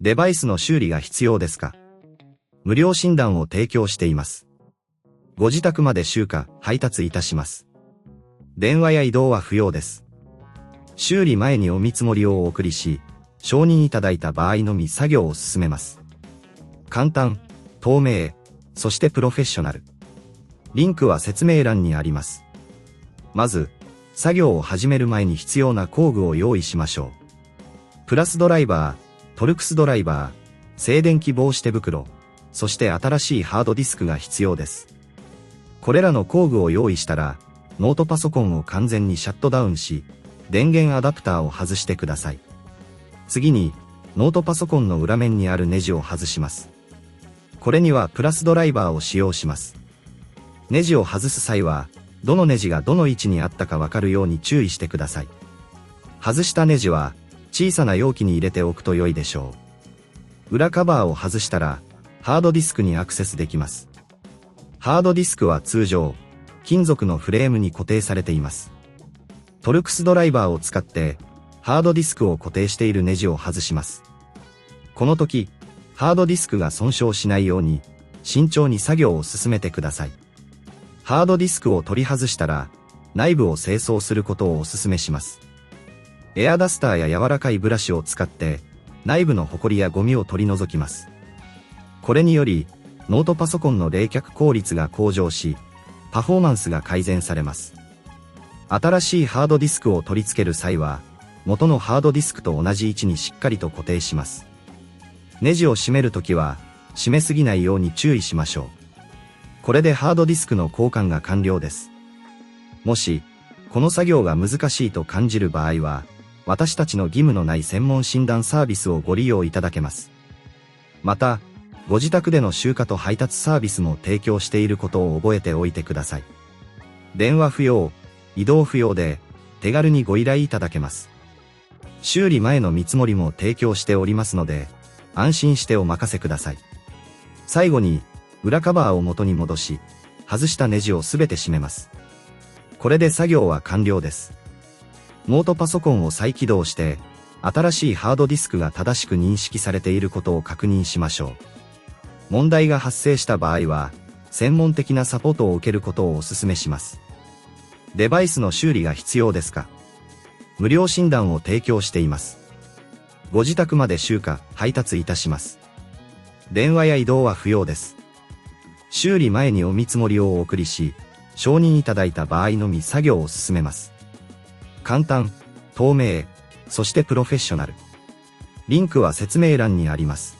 デバイスの修理が必要ですか？無料診断を提供しています。ご自宅まで集荷、配達いたします。電話や移動は不要です。修理前にお見積もりをお送りし、承認いただいた場合のみ作業を進めます。簡単、透明、そしてプロフェッショナル。リンクは説明欄にあります。まず、作業を始める前に必要な工具を用意しましょう。プラスドライバー、トルクスドライバー、静電気防止手袋、そして新しいハードディスクが必要です。これらの工具を用意したら、ノートパソコンを完全にシャットダウンし、電源アダプターを外してください。次に、ノートパソコンの裏面にあるネジを外します。これにはプラスドライバーを使用します。ネジを外す際は、どのネジがどの位置にあったかわかるように注意してください。外したネジは、小さな容器に入れておくと良いでしょう。裏カバーを外したら、ハードディスクにアクセスできます。ハードディスクは通常、金属のフレームに固定されています。トルクスドライバーを使って、ハードディスクを固定しているネジを外します。この時、ハードディスクが損傷しないように、慎重に作業を進めてください。ハードディスクを取り外したら、内部を清掃することをお勧めします。エアダスターや柔らかいブラシを使って、内部のホコリやゴミを取り除きます。これにより、ノートパソコンの冷却効率が向上し、パフォーマンスが改善されます。新しいハードディスクを取り付ける際は、元のハードディスクと同じ位置にしっかりと固定します。ネジを締めるときは、締めすぎないように注意しましょう。これでハードディスクの交換が完了です。もし、この作業が難しいと感じる場合は、私たちの義務のない専門診断サービスをご利用いただけます。また、ご自宅での集荷と配達サービスも提供していることを覚えておいてください。電話不要、移動不要で、手軽にご依頼いただけます。修理前の見積もりも提供しておりますので、安心してお任せください。最後に、裏カバーを元に戻し、外したネジをすべて締めます。これで作業は完了です。ノートパソコンを再起動して、新しいハードディスクが正しく認識されていることを確認しましょう。問題が発生した場合は、専門的なサポートを受けることをお勧めします。デバイスの修理が必要ですか？無料診断を提供しています。ご自宅まで集荷、配達いたします。電話や移動は不要です。修理前にお見積もりをお送りし、承認いただいた場合のみ作業を進めます。簡単、透明、そしてプロフェッショナル。リンクは説明欄にあります。